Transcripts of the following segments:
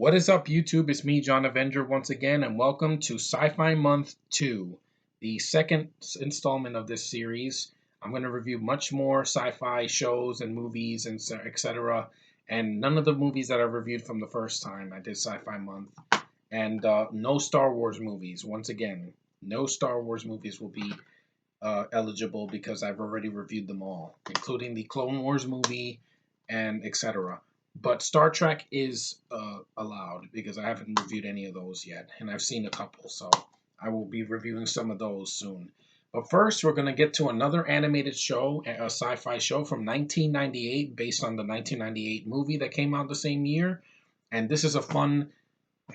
What is up, YouTube? It's me, John Avenger, once again, and welcome to Sci Fi Month 2, the second installment of this series. I'm going to review much more sci fi shows and movies and etc. And none of the movies that I reviewed from the first time I did Sci Fi Month. And no Star Wars movies, once again. No Star Wars movies will be eligible because I've already reviewed them all, including the Clone Wars movie and etc. But Star Trek is allowed because I haven't reviewed any of those yet, and I've seen a couple, so I will be reviewing some of those soon. But first, we're going to get to another animated show, a sci fi show from 1998, based on the 1998 movie that came out the same year. And this is a fun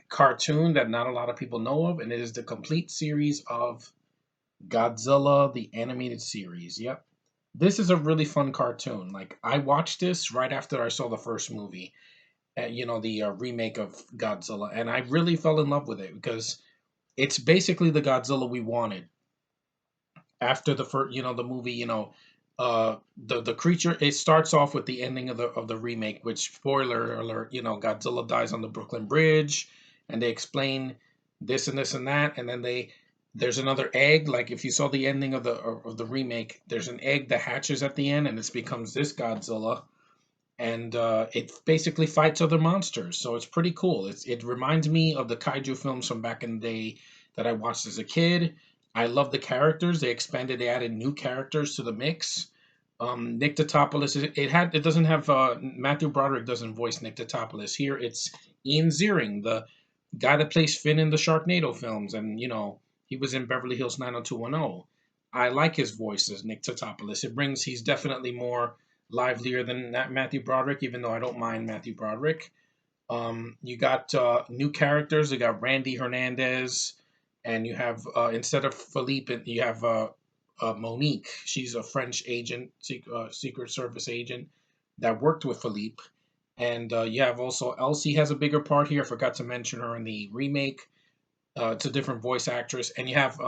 cartoon that not a lot of people know of, and it is the complete series of Godzilla, the animated series. Yep. This is a really fun cartoon. Like, I watched this right after I saw the first movie, the remake of Godzilla, and I really fell in love with it because it's basically the Godzilla we wanted after the first, the movie, the creature. It starts off with the ending of the remake, which, spoiler alert, Godzilla dies on the Brooklyn Bridge, and they explain this and this and that, and then there's another egg. Like, if you saw the ending of the remake, there's an egg that hatches at the end, and it becomes this Godzilla, and it basically fights other monsters. So it's pretty cool. It reminds me of the kaiju films from back in the day that I watched as a kid. I love the characters. They added new characters to the mix. Nick Totopoulos, it doesn't have Matthew Broderick doesn't voice Nick Totopoulos here. It's Ian Ziering, the guy that plays Finn in the Sharknado films, and he was in Beverly Hills 90210. I like his voice as Nick Totopoulos. He's definitely more livelier than Matthew Broderick, even though I don't mind Matthew Broderick. You got new characters. You got Randy Hernandez, and you have instead of Philippe, you have Monique. She's a French agent, Secret Service agent that worked with Philippe. And you have also Elsie has a bigger part here. I forgot to mention her in the remake. It's a different voice actress, and you have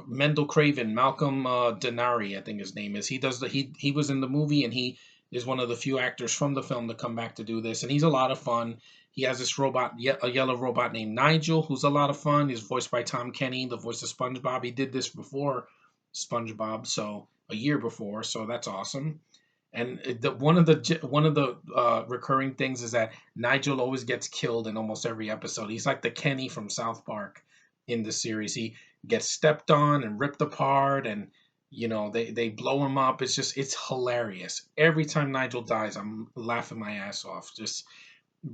Mendel Craven, Malcolm Denari, I think his name is. He was in the movie, and he is one of the few actors from the film to come back to do this, and he's a lot of fun. He has this robot, a yellow robot named Nigel, who's a lot of fun. He's voiced by Tom Kenny, the voice of SpongeBob. He did this before SpongeBob, so a year before, so that's awesome. And one of the recurring things is that Nigel always gets killed in almost every episode. He's like the Kenny from South Park in the series. He gets stepped on and ripped apart, and they blow him up. It's hilarious. Every time Nigel dies, I'm laughing my ass off. Just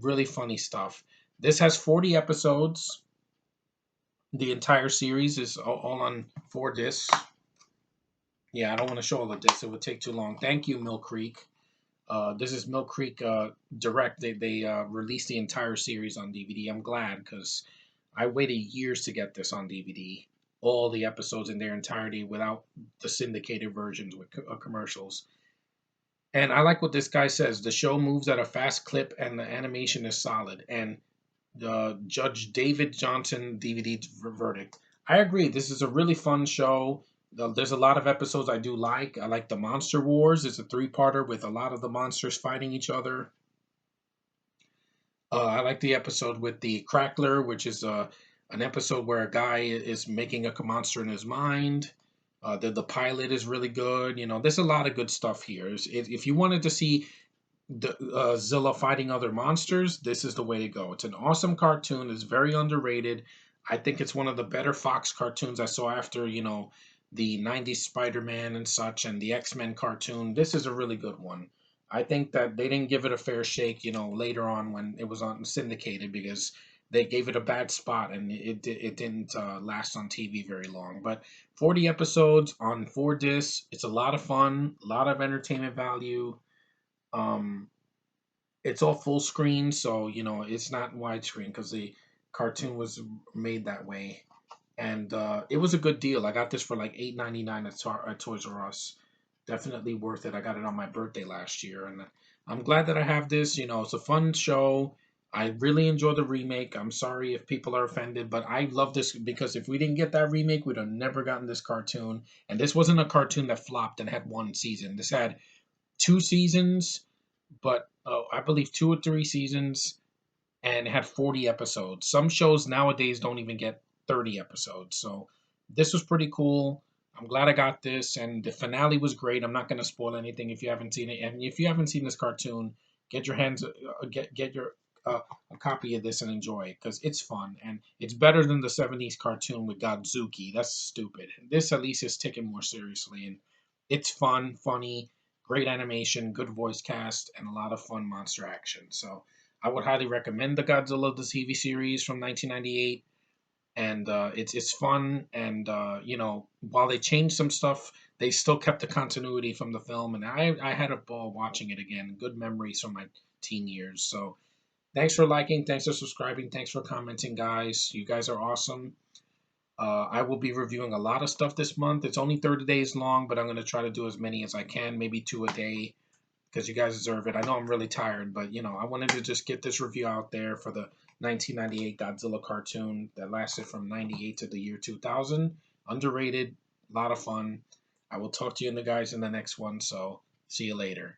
really funny stuff. This has 40 episodes. The entire series is all on 4 discs. Yeah, I don't want to show all the discs. It would take too long. Thank you, Mill Creek. This is Mill Creek Direct. They released the entire series on DVD. I'm glad because I waited years to get this on DVD. All the episodes in their entirety without the syndicated versions with commercials. And I like what this guy says. The show moves at a fast clip and the animation is solid. And Judge David Johnson DVD verdict. I agree. This is a really fun show. There's a lot of episodes I do like. I like the Monster Wars. It's a three-parter with a lot of the monsters fighting each other. I like the episode with the Crackler, which is an episode where a guy is making a monster in his mind. The pilot is really good. There's a lot of good stuff here. If you wanted to see the Zilla fighting other monsters, this is the way to go. It's an awesome cartoon. It's very underrated. I think it's one of the better Fox cartoons I saw after, the 90s Spider-Man and such, and the X-Men cartoon. This is a really good one. I think that they didn't give it a fair shake, later on when it was on syndicated because they gave it a bad spot and it didn't last on TV very long. But 40 episodes on 4 discs. It's a lot of fun, a lot of entertainment value. Um, it's all full screen, so it's not widescreen because the cartoon was made that way. And it was a good deal. I got this for like $8.99 at Toys R Us. Definitely worth it. I got it on my birthday last year, and I'm glad that I have this. It's a fun show. I really enjoy the remake. I'm sorry if people are offended, but I love this because if we didn't get that remake, we'd have never gotten this cartoon. And this wasn't a cartoon that flopped and had one season. This had 2 seasons, but I believe 2 or 3 seasons, and it had 40 episodes. Some shows nowadays don't even get 30 episodes. So this was pretty cool. I'm glad I got this, and the finale was great. I'm not going to spoil anything if you haven't seen it. And if you haven't seen this cartoon, get your hands, get your a copy of this and enjoy it because it's fun and it's better than the '70s cartoon with Godzuki. That's stupid. This at least is taken more seriously, and it's fun, funny, great animation, good voice cast, and a lot of fun monster action. So I would highly recommend the Godzilla the TV series from 1998, and it's fun. And while they changed some stuff, they still kept the continuity from the film, and I had a ball watching it again. Good memories from my teen years. So thanks for liking, thanks for subscribing, thanks for commenting, guys. You guys are awesome. I will be reviewing a lot of stuff this month. It's only 30 days long, but I'm going to try to do as many as I can, maybe 2 a day, because you guys deserve it. I know I'm really tired, but I wanted to just get this review out there for the 1998 Godzilla cartoon that lasted from 98 to the year 2000. Underrated, a lot of fun. I will talk to you guys in the next one, so see you later.